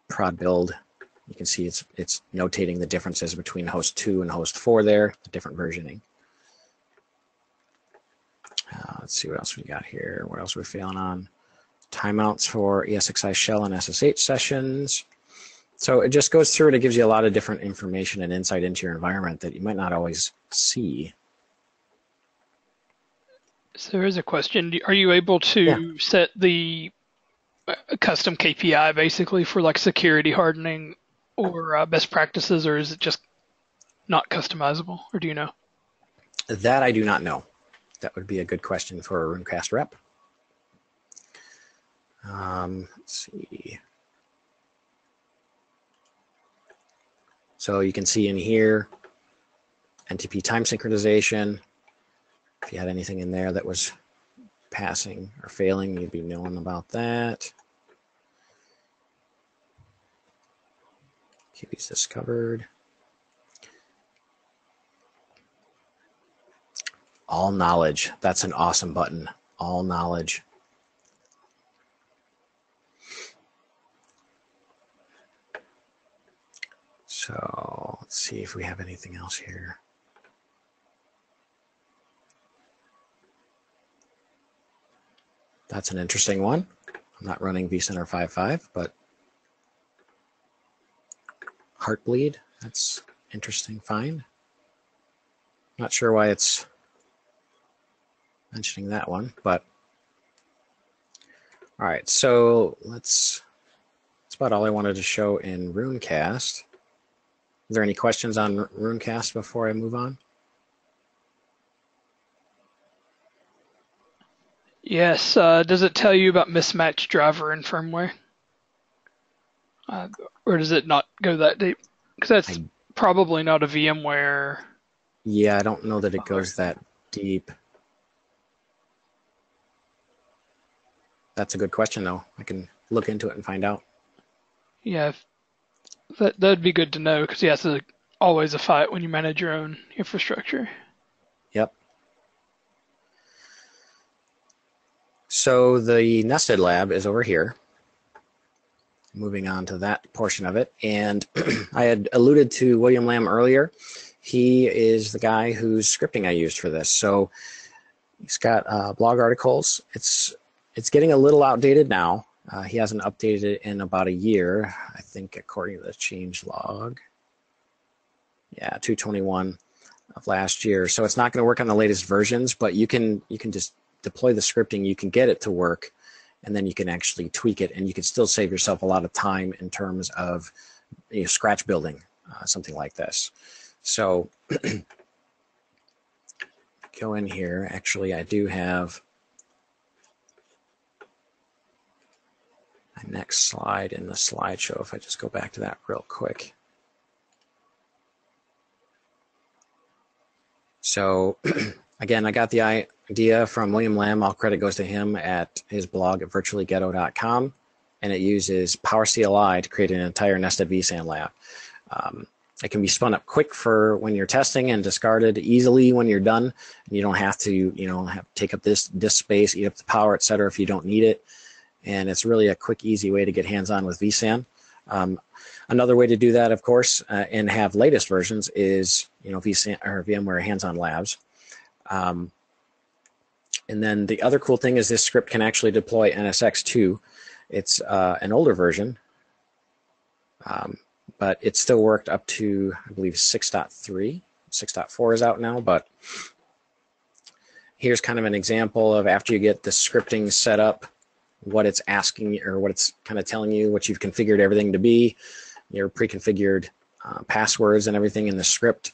prod build. You can see it's notating the differences between host 2 and host 4 there, the different versioning. Let's see what else we got here. What else we're failing on. timeouts for ESXi shell and SSH sessions. So it just goes through it. It gives you a lot of different information and insight into your environment that you might not always see. So there is a question. Are you able Yeah. to set the custom KPI basically for like security hardening or best practices, or is it just not customizable, or do you know? That I do not know. That would be a good question for a Runecast rep. Let's see. So you can see in here, NTP time synchronization. If you had anything in there that was passing or failing, you'd be knowing about that. Keys discovered. All knowledge. That's an awesome button. All knowledge. So let's see if we have anything else here. That's an interesting one. I'm not running vCenter 5.5, but Heartbleed, that's interesting find. Not sure why it's mentioning that one, but all right, so that's about all I wanted to show in Runecast. Is there any questions on Runecast before I move on? Yes. Does it tell you about mismatched driver and firmware? Or does it not go that deep? Because that's probably not a VMware. Yeah, I don't know that it goes that deep. That's a good question, though. I can look into it and find out. Yeah, that'd be good to know, because yeah, it's always a fight when you manage your own infrastructure. Yep. So the nested lab is over here. Moving on to that portion of it. And I had alluded to William Lamb earlier. He is the guy whose scripting I used for this. So he's got blog articles. It's getting a little outdated now. He hasn't updated it in about a year, I think, according to the change log. Yeah, 221 of last year. So it's not going to work on the latest versions, but you can just deploy the scripting. You can get it to work, and then you can actually tweak it, and you can still save yourself a lot of time in terms of scratch building something like this. So go in here. Actually, I do have my next slide in the slideshow. If I just go back to that real quick. So again, I got the idea from William Lamb. All credit goes to him at his blog at virtuallyghetto.com, and it uses PowerCLI to create an entire nested vSAN lab. It can be spun up quick for when you're testing and discarded easily when you're done. You don't have to, take up this disk space, eat up the power, et cetera, if you don't need it. And it's really a quick, easy way to get hands-on with vSAN. Another way to do that, of course, and have latest versions is, vSAN or VMware hands-on labs. And then the other cool thing is this script can actually deploy NSX2. It's an older version, but it still worked up to, I believe, 6.3. 6.4 is out now, but here's kind of an example of after you get the scripting set up, what it's asking or what it's kind of telling you, what you've configured everything to be, your pre-configured passwords and everything in the script,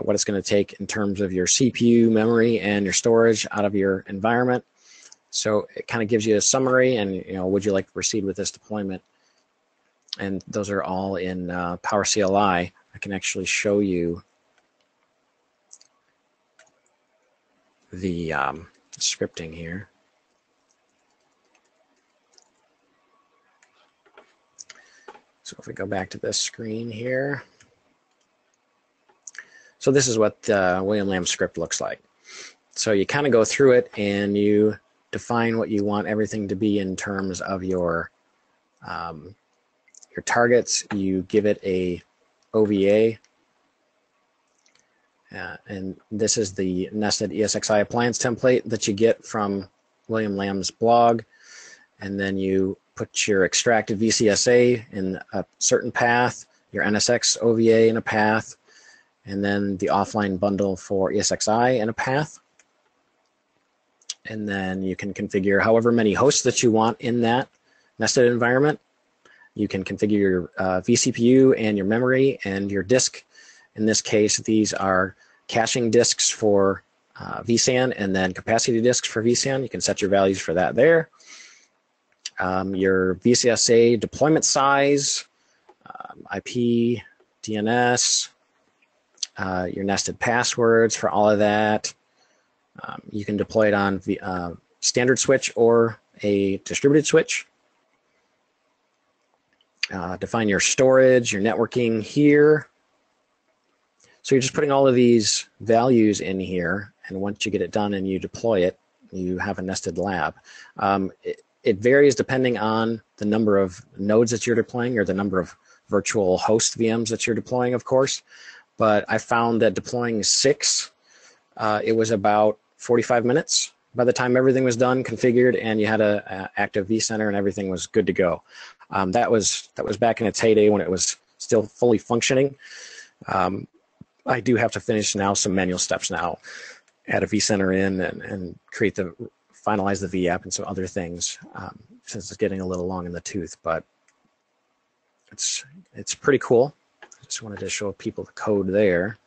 what it's going to take in terms of your CPU, memory, and your storage out of your environment. So it kind of gives you a summary and, would you like to proceed with this deployment? And those are all in PowerCLI. I can actually show you the scripting here. So if we go back to this screen here. So this is what William Lamb script looks like. So you kind of go through it and you define what you want everything to be in terms of your targets. You give it a OVA. And this is the nested ESXi appliance template that you get from William Lamb's blog. and then you put your extracted VCSA in a certain path, your NSX OVA in a path, and then the offline bundle for ESXi in a path. And then you can configure however many hosts that you want in that nested environment. You can configure your vCPU and your memory and your disk. In this case, these are caching disks for vSAN and then capacity disks for vSAN. You can set your values for that there. Your VCSA deployment size, IP, DNS, your nested passwords for all of that. You can deploy it on standard switch or a distributed switch. Define your storage, your networking here. So you're just putting all of these values in here, and once you get it done and you deploy it, you have a nested lab. It varies depending on the number of nodes that you're deploying or the number of virtual host VMs that you're deploying, of course. But I found that deploying 6, it was about 45 minutes by the time everything was done, configured, and you had an active vCenter and everything was good to go. That was back in its heyday when it was still fully functioning. I do have to finish now some manual steps now, add a vCenter in and finalize the vApp and some other things, since it's getting a little long in the tooth, but it's pretty cool. I just wanted to show people the code there.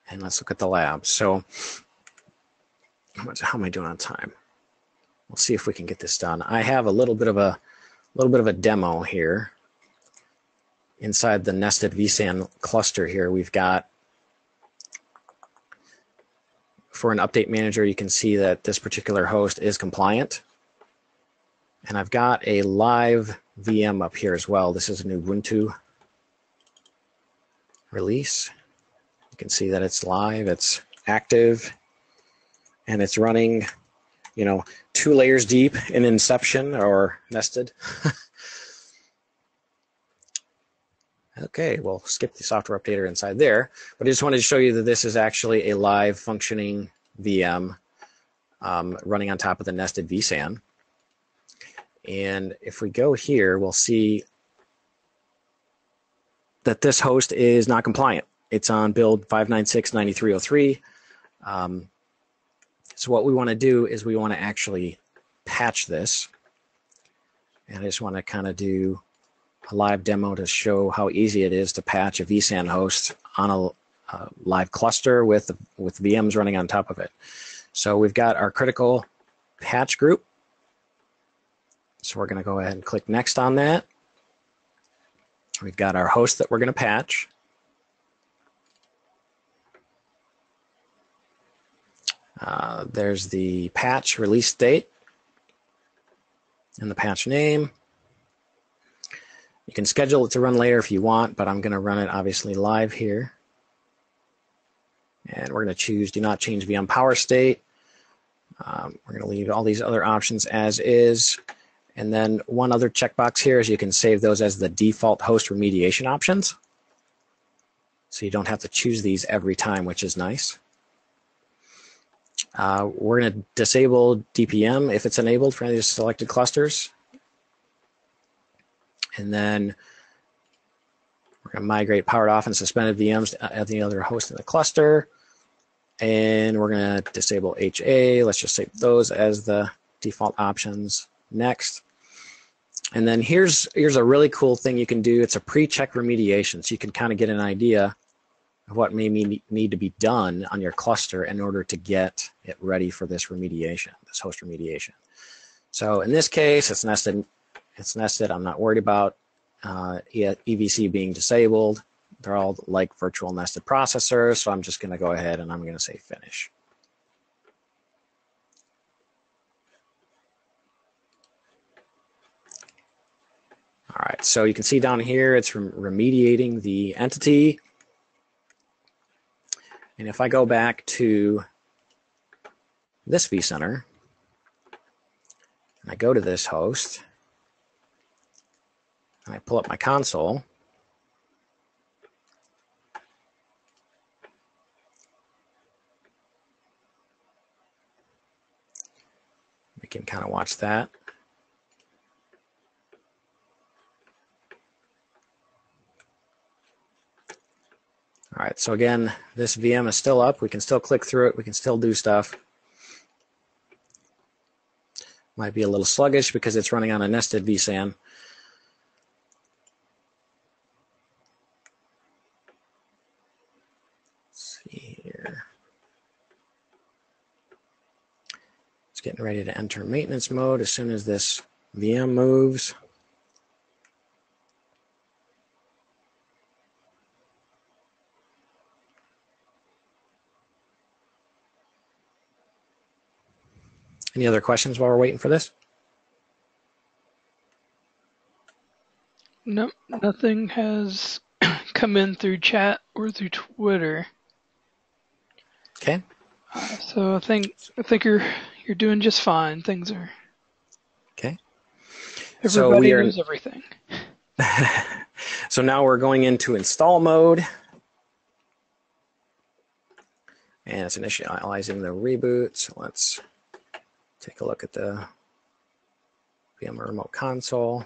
And let's look at the lab. So how am I doing on time? We'll see if we can get this done. I have a little bit of a demo here. Inside the nested vSAN cluster here, we've got, for an update manager, you can see that this particular host is compliant. And I've got a live VM up here as well. This is an Ubuntu release. You can see that it's live, it's active, and it's running, 2 layers deep in Inception or nested. Okay, we'll skip the software updater inside there, but I just wanted to show you that this is actually a live functioning VM running on top of the nested vSAN. And if we go here, we'll see that this host is not compliant. It's on build 596-9303. So what we want to do is we want to actually patch this. And I just want to kind of do a live demo to show how easy it is to patch a vSAN host on a live cluster with VMs running on top of it. So we've got our critical patch group. So we're going to go ahead and click next on that. We've got our host that we're going to patch. There's the patch release date and the patch name. You can schedule it to run later if you want, but I'm going to run it obviously live here. And we're going to choose do not change VM power state. We're going to leave all these other options as is. And then one other checkbox here is you can save those as the default host remediation options. So you don't have to choose these every time, which is nice. We're going to disable DPM if it's enabled for any of these selected clusters. And then we're going to migrate powered off and suspended VMs to any other host in the cluster. And we're going to disable HA. Let's just save those as the default options. Next. And then here's a really cool thing you can do. It's a pre-check remediation. So you can kind of get an idea of what may need to be done on your cluster in order to get it ready for this remediation, this host remediation. So in this case, it's nested. I'm not worried about EVC being disabled. They're all like virtual nested processors. So I'm just going to go ahead and I'm going to say finish. All right, so you can see down here, it's remediating the entity. And if I go back to this vCenter, and I go to this host, and I pull up my console, can kind of watch that. All right, so again, this VM is still up. We can still click through it. We can still do stuff. Might be a little sluggish because it's running on a nested vSAN. Let's see here. It's getting ready to enter maintenance mode as soon as this VM moves. Any other questions while we're waiting for this? Nope, nothing has come in through chat or through Twitter. Okay. So I think you're doing just fine. Things are. Okay. Everybody knows everything. So now we're going into install mode. And it's initializing the reboot. So let's take a look at the VMware remote console.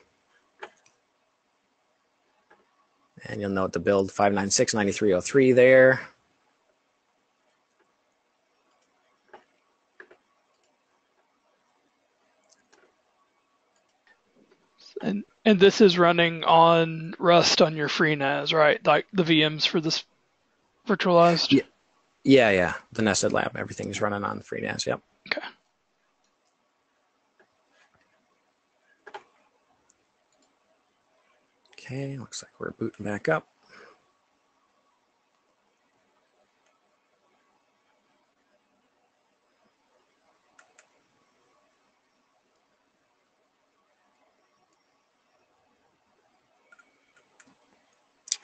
And you'll note the build 596-9303 there. And this is running on Rust on your FreeNAS, right? Like the VMs for this virtualized? Yeah. The nested lab, everything's running on FreeNAS, yep. Okay. Okay, looks like we're booting back up.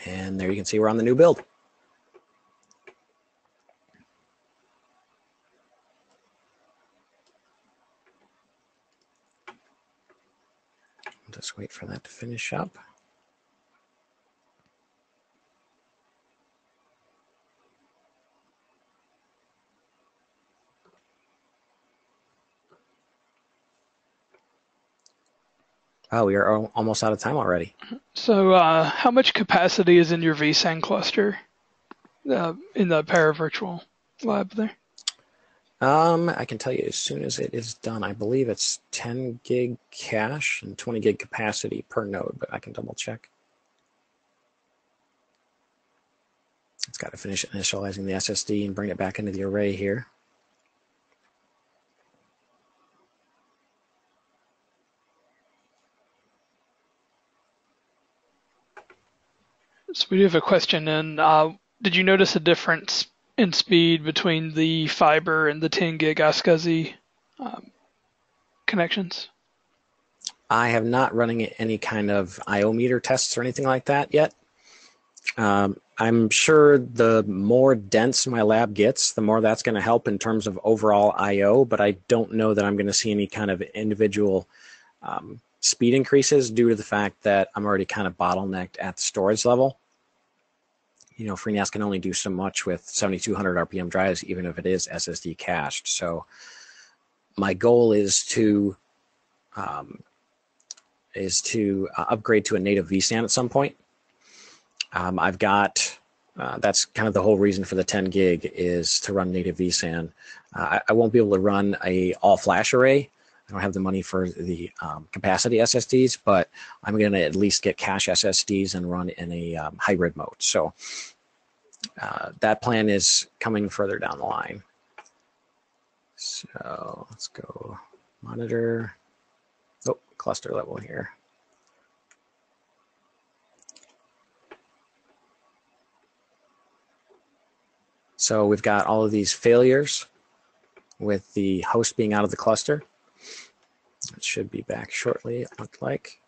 And there you can see we're on the new build. Just wait for that to finish up. Oh, we are almost out of time already. So how much capacity is in your vSAN cluster in the Paravirtual lab there? I can tell you as soon as it is done. I believe it's 10 gig cache and 20 gig capacity per node, but I can double check. It's got to finish initializing the SSD and bring it back into the array here. So we do have a question in. Did you notice a difference in speed between the fiber and the 10 gig iSCSI connections? I have not running any kind of IO meter tests or anything like that yet. I'm sure the more dense my lab gets, the more that's going to help in terms of overall IO, but I don't know that I'm going to see any kind of individual speed increases due to the fact that I'm already kind of bottlenecked at the storage level. You know, FreeNAS can only do so much with 7,200 RPM drives, even if it is SSD cached. So my goal is to upgrade to a native vSAN at some point. I've got, that's kind of the whole reason for the 10 gig is to run native vSAN. I won't be able to run a all flash array. I don't have the money for the capacity SSDs, but I'm going to at least get cache SSDs and run in a hybrid mode. So that plan is coming further down the line. So let's go monitor. Oh, cluster level here. So we've got all of these failures with the host being out of the cluster. It should be back shortly, it looked like.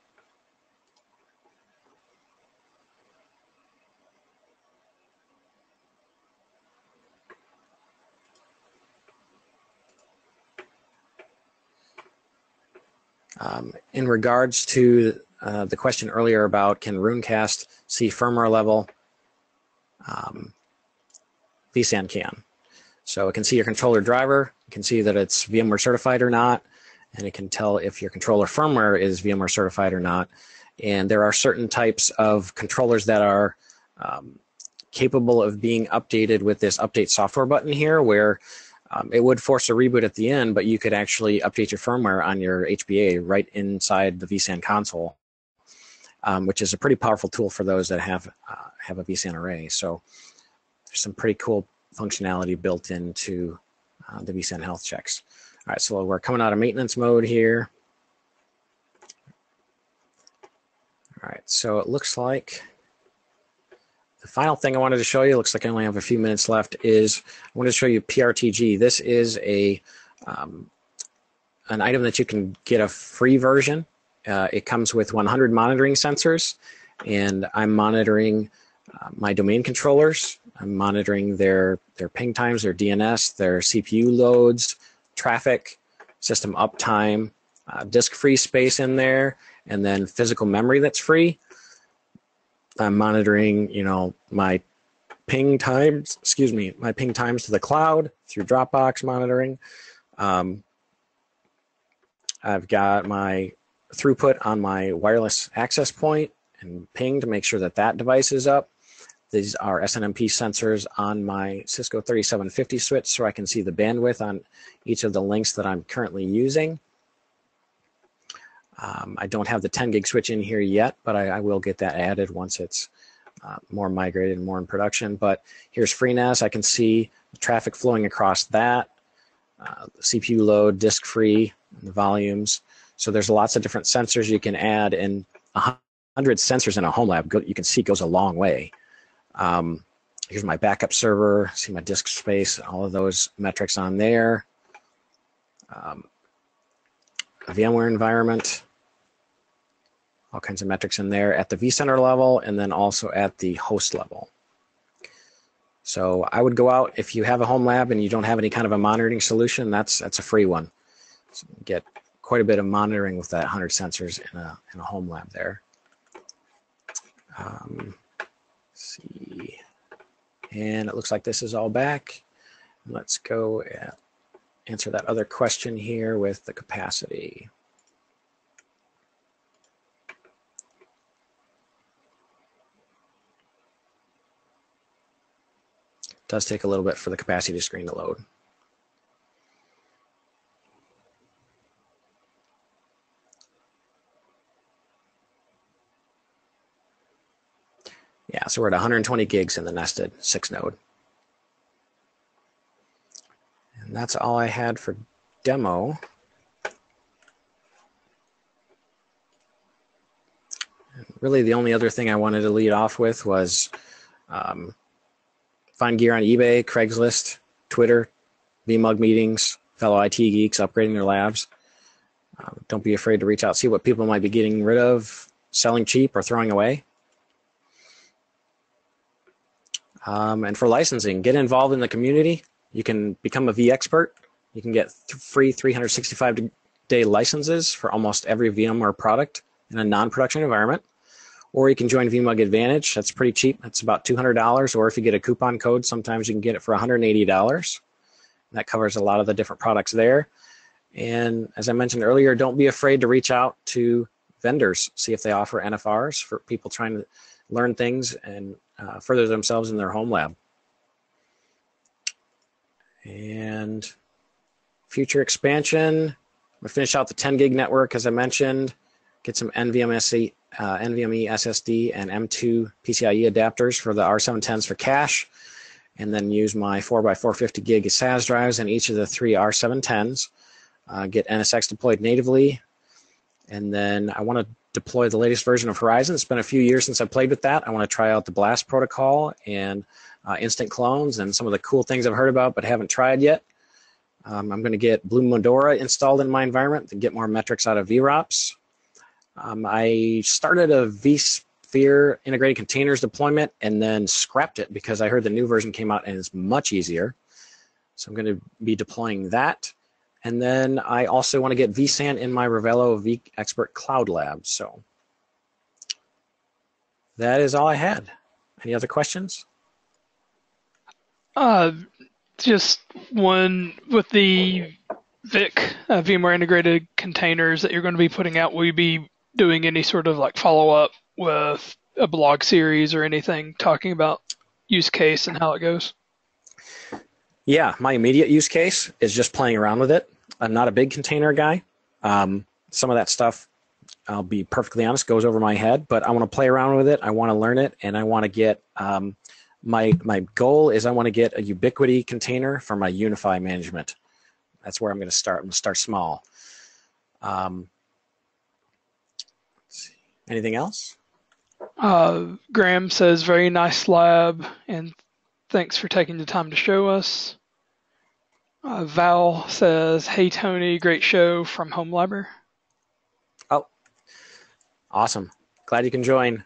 In regards to the question earlier about can Runecast see firmware level, vSAN can. So it can see your controller driver, it can see that it's VMware certified or not, and it can tell if your controller firmware is VMware certified or not. And there are certain types of controllers that are capable of being updated with this update software button here, where it would force a reboot at the end, but you could actually update your firmware on your HBA right inside the vSAN console, which is a pretty powerful tool for those that have a vSAN array. So there's some pretty cool functionality built into the vSAN health checks. All right, so we're coming out of maintenance mode here. All right, so it looks like the final thing I wanted to show you, looks like I only have a few minutes left, is I wanted to show you PRTG. This is an item that you can get a free version. It comes with 100 monitoring sensors, and I'm monitoring my domain controllers. I'm monitoring their ping times, their DNS, their CPU loads, traffic, system uptime, disk-free space in there, and then physical memory that's free. I'm monitoring, my ping times, my ping times to the cloud through Dropbox monitoring. I've got my throughput on my wireless access point and ping to make sure that that device is up. These are SNMP sensors on my Cisco 3750 switch, so I can see the bandwidth on each of the links that I'm currently using. I don't have the 10 gig switch in here yet, but I will get that added once it's more migrated and more in production. But here's FreeNAS. I can see the traffic flowing across that, the CPU load, disk free, the volumes. So there's lots of different sensors you can add, and 100 sensors in a Homelab, you can see goes a long way. Here's my backup server, see my disk space, all of those metrics on there. A VMware environment, all kinds of metrics in there at the vCenter level, and then also at the host level. So I would go out, if you have a Homelab and you don't have any kind of a monitoring solution, that's a free one. So you get quite a bit of monitoring with that 100 sensors in a Homelab there. Let's see, and it looks like this is all back. Let's go and answer that other question here with the capacity. It does take a little bit for the capacity screen to load. Yeah, so we're at 120 gigs in the nested 6-node. And that's all I had for demo. And really, the only other thing I wanted to lead off with was find gear on eBay, Craigslist, Twitter, VMUG meetings, fellow IT geeks upgrading their labs. Don't be afraid to reach out, see what people might be getting rid of, selling cheap, or throwing away. And for licensing, get involved in the community. You can become a vExpert. You can get free 365-day licenses for almost every VMware product in a non-production environment. Or you can join VMUG Advantage. That's pretty cheap. That's about $200. Or if you get a coupon code, sometimes you can get it for $180. That covers a lot of the different products there. And as I mentioned earlier, don't be afraid to reach out to vendors, see if they offer NFRs for people trying to learn things and further themselves in their Homelab. And future expansion, I'm going to finish out the 10 gig network, as I mentioned, get some NVMe SSD and M2 PCIe adapters for the R710s for cache, and then use my 4x450 gig SAS drives in each of the 3 R710s. Get NSX deployed natively, and then I want to deploy the latest version of Horizon. It's been a few years since I played with that. I want to try out the BLAST protocol and instant clones and some of the cool things I've heard about but haven't tried yet. I'm going to get Blue Medora installed in my environment to get more metrics out of VROPS. I started a vSphere integrated containers deployment and then scrapped it because I heard the new version came out and it's much easier. So I'm going to be deploying that. And then I also want to get vSAN in my Revelo vExpert Cloud Lab. So that is all I had. Any other questions? Just one with the Vic, VMware integrated containers that you're going to be putting out, will you be doing any sort of like follow up with a blog series or anything talking about use case and how it goes? Yeah, my immediate use case is just playing around with it. I'm not a big container guy. Some of that stuff, I'll be perfectly honest, goes over my head, but I want to play around with it. I want to learn it, and I want to get my goal is I want to get a Ubiquity container for my Unify management. That's where I'm going to start. I'm going to start small. Let's see. Anything else? Graham says, very nice lab, and thanks for taking the time to show us. Val says, hey, Tony, great show from Homelab. Oh, awesome. Glad you can join.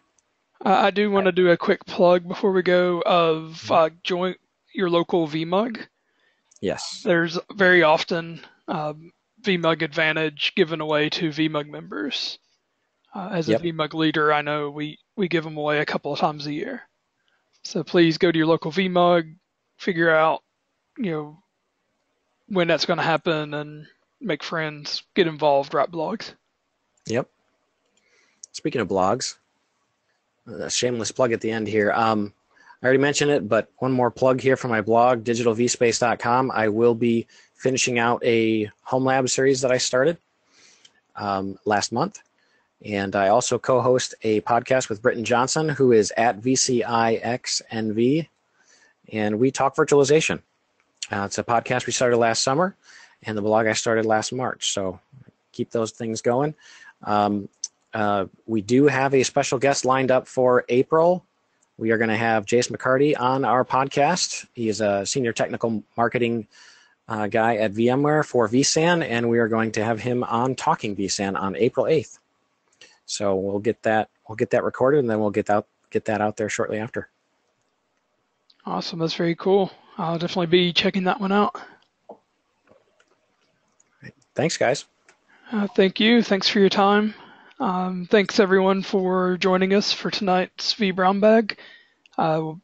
I do want to do a quick plug before we go of join your local VMUG. Yes. There's very often VMUG Advantage given away to VMUG members. As a Yep. VMUG leader, I know we give them away a couple of times a year. So please go to your local VMUG, figure out, when that's going to happen, and make friends, get involved, write blogs. Yep. Speaking of blogs, a shameless plug at the end here. I already mentioned it, but one more plug here for my blog, digitalvspace.com. I will be finishing out a Homelab series that I started last month. And I also co-host a podcast with Britton Johnson, who is at VCIXNV, and we talk virtualization. It's a podcast we started last summer, and the blog I started last March. So keep those things going. We do have a special guest lined up for April. We are going to have Jason McCarty on our podcast. He is a senior technical marketing guy at VMware for vSAN, and we are going to have him on Talking vSAN on April 8th. So we'll get that recorded, and then we'll get that out there shortly after. Awesome. That's very cool. I'll definitely be checking that one out. Thanks, guys. Thank you. Thanks for your time. Thanks, everyone, for joining us for tonight's vBrownBag.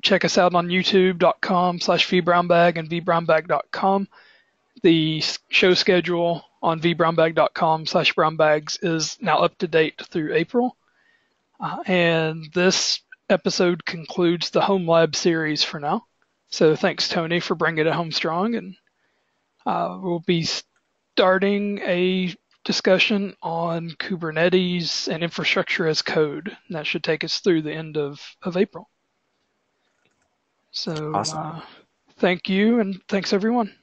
Check us out on youtube.com/vBrownBag and vBrownBag.com. The show schedule on vBrownBag.com/brownbags is now up to date through April. And this episode concludes the Homelab series for now. So thanks, Tony, for bringing it home strong. And we'll be starting a discussion on Kubernetes and infrastructure as code. And that should take us through the end of April. So Awesome. Thank you, and thanks, everyone.